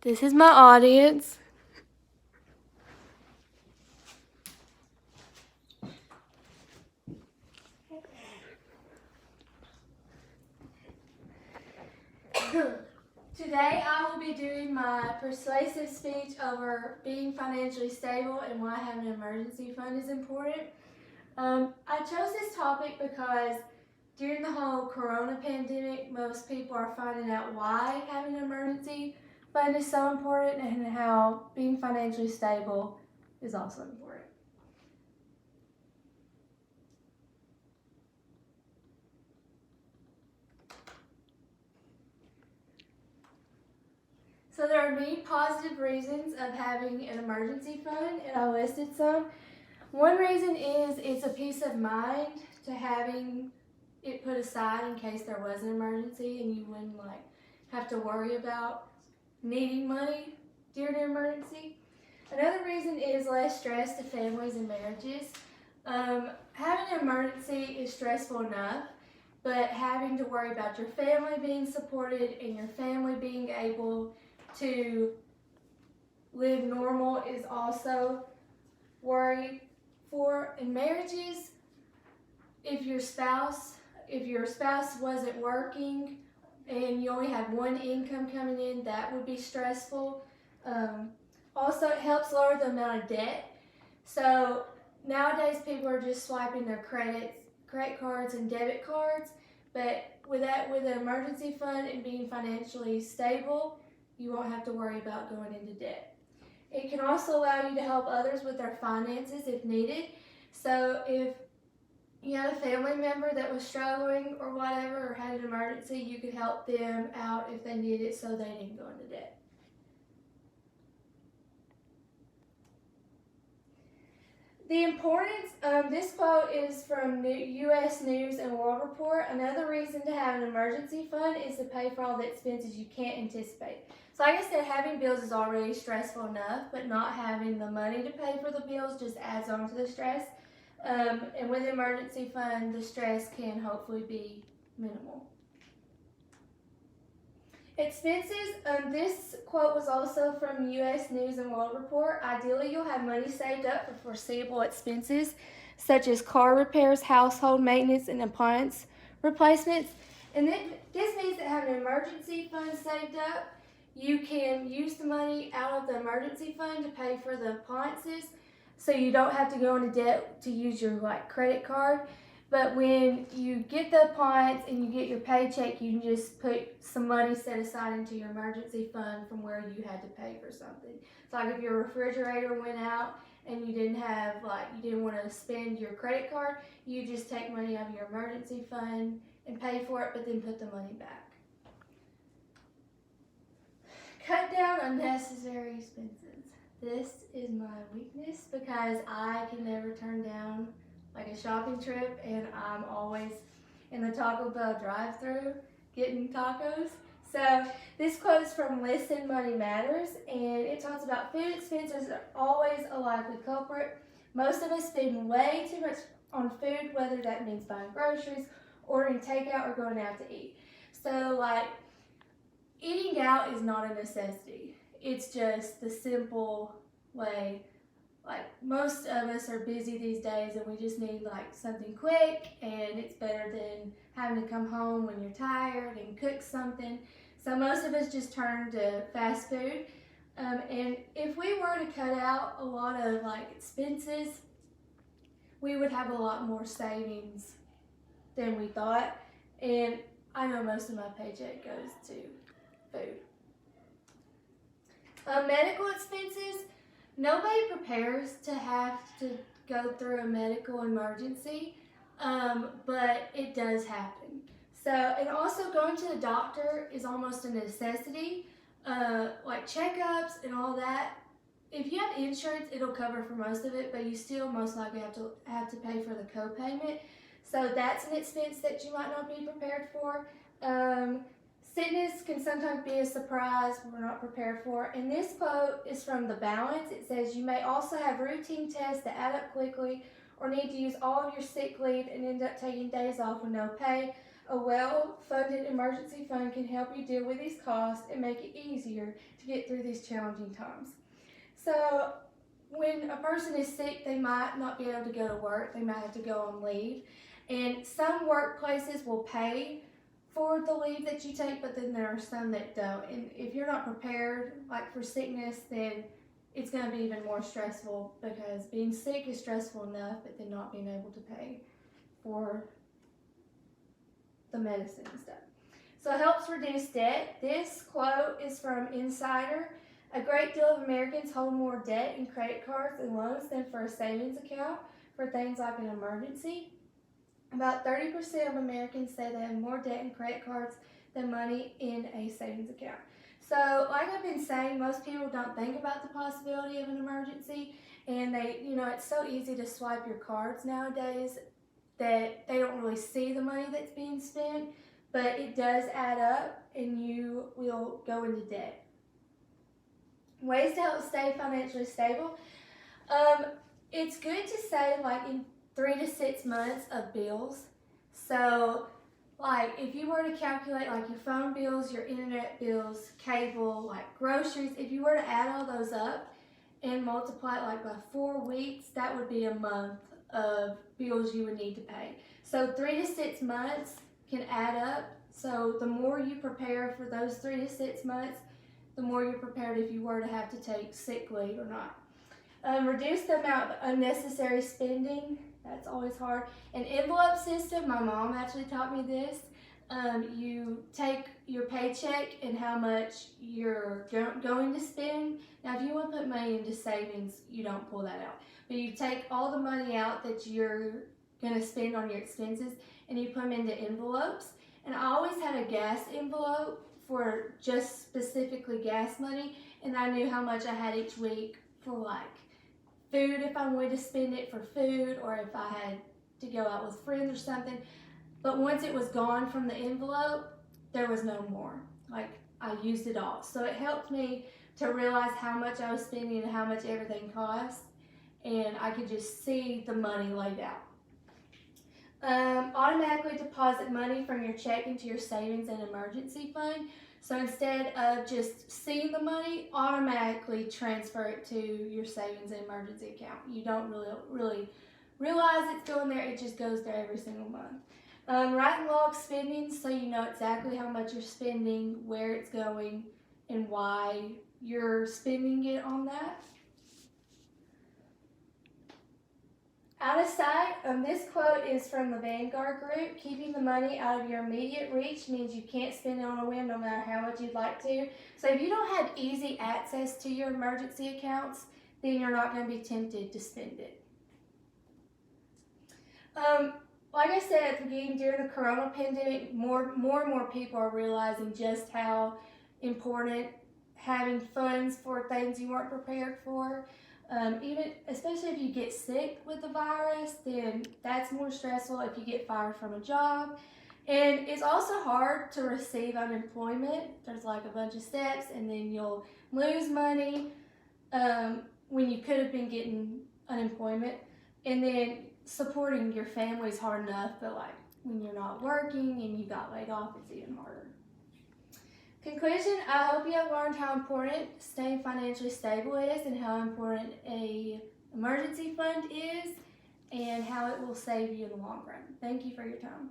This is my audience. Today I will be doing my persuasive speech over being financially stable and why having an emergency fund is important. I chose this topic because during the whole corona pandemic, most people are finding out why having an emergency fund is so important and how being financially stable is also important. So there are many positive reasons of having an emergency fund, and I listed some. One reason is it's a peace of mind to having it put aside in case there was an emergency and you wouldn't have to worry about needing money during an emergency. Another reason is less stress to families and marriages. Having an emergency is stressful enough, but having to worry about your family being supported and your family being able to live normal is also worry for. In marriages, if your spouse wasn't working and you only had one income coming in, that would be stressful. Also, it helps lower the amount of debt. So nowadays people are just swiping their credit cards and debit cards, but with an emergency fund and being financially stable, you won't have to worry about going into debt. It can also allow you to help others with their finances if needed. So if you had a family member that was struggling or whatever, or had an emergency, you could help them out if they needed it so they didn't go into debt. The importance, this quote is from U.S. News and World Report. Another reason to have an emergency fund is to pay for all the expenses you can't anticipate. So like I said, having bills is already stressful enough, but not having the money to pay for the bills just adds on to the stress. And with an emergency fund, the stress can hopefully be minimal. Expenses, this quote was also from U.S. News and World Report. Ideally, you'll have money saved up for foreseeable expenses such as car repairs, household maintenance, and appliance replacements. And this means that having an emergency fund saved up, you can use the money out of the emergency fund to pay for the appliances, so you don't have to go into debt to use your credit card. But when you get the appliance and you get your paycheck, you can just put some money set aside into your emergency fund from where you had to pay for something. So if your refrigerator went out and you didn't want to spend your credit card, you just take money out of your emergency fund and pay for it, but then put the money back. Cut down unnecessary expenses. This is my weakness because I can never turn down a shopping trip, and I'm always in the Taco Bell drive-thru getting tacos. So this quote is from Listen Money Matters, and it talks about food expenses are always a likely culprit. Most of us spend way too much on food, whether that means buying groceries, ordering takeout, or going out to eat. So eating out is not a necessity. It's just the simple way. Most of us are busy these days and we just need something quick, and it's better than having to come home when you're tired and cook something. So most of us just turn to fast food. And if we were to cut out a lot of expenses, we would have a lot more savings than we thought. And I know most of my paycheck goes to food. Medical expenses. Nobody prepares to have to go through a medical emergency, but it does happen. So, and also going to the doctor is almost a necessity, checkups and all that. If you have insurance, it'll cover for most of it, but you still most likely have to pay for the copayment. So that's an expense that you might not be prepared for. Sickness can sometimes be a surprise we're not prepared for. And this quote is from The Balance. It says, "You may also have routine tests that add up quickly or need to use all of your sick leave and end up taking days off with no pay. A well-funded emergency fund can help you deal with these costs and make it easier to get through these challenging times. So when a person is sick, they might not be able to go to work. They might have to go on leave. And some workplaces will pay for the leave that you take, but then there are some that don't. And if you're not prepared, like for sickness, then it's going to be even more stressful, because being sick is stressful enough, but then not being able to pay for the medicine and stuff. So it helps reduce debt. This quote is from Insider. A great deal of Americans hold more debt in credit cards and loans than for a savings account for things like an emergency. About 30% of Americans say they have more debt in credit cards than money in a savings account. So like I've been saying, most people don't think about the possibility of an emergency, and it's so easy to swipe your cards nowadays that they don't really see the money that's being spent, but it does add up and you will go into debt. Ways to help stay financially stable. It's good to save like in 3 to 6 months of bills. So like if you were to calculate like your phone bills, your internet bills, cable, like groceries, if you were to add all those up and multiply it like by 4 weeks, that would be a month of bills you would need to pay. So 3 to 6 months can add up. So the more you prepare for those 3 to 6 months, the more you're prepared if you were to have to take sick leave or not. Reduce the amount of unnecessary spending. That's always hard. An envelope system, my mom actually taught me this. You take your paycheck and how much you're going to spend. Now, if you want to put money into savings, you don't pull that out. But you take all the money out that you're going to spend on your expenses and you put them into envelopes. And I always had a gas envelope for just specifically gas money, and I knew how much I had each week for like food if I wanted to spend it for food, or if I had to go out with friends or something. But once it was gone from the envelope, there was no more. Like I used it all. So it helped me to realize how much I was spending and how much everything cost, and I could just see the money laid out. Automatically deposit money from your check into your savings and emergency fund. So instead of just seeing the money, automatically transfer it to your savings and emergency account. You don't really realize it's going there, it just goes there every single month. Write and log spending so you know exactly how much you're spending, where it's going, and why you're spending it on that. Out of sight, this quote is from the Vanguard Group. Keeping the money out of your immediate reach means you can't spend it on a whim no matter how much you'd like to. So if you don't have easy access to your emergency accounts, then you're not going to be tempted to spend it. Like I said at the beginning, during the corona pandemic, more and more people are realizing just how important having funds for things you weren't prepared for. Especially if you get sick with the virus, then that's more stressful if you get fired from a job. And it's also hard to receive unemployment. There's like a bunch of steps, and then you'll lose money when you could have been getting unemployment. And then supporting your family is hard enough, but like when you're not working and you got laid off, it's even harder. Conclusion, I hope you have learned how important staying financially stable is, and how important an emergency fund is, and how it will save you in the long run. Thank you for your time.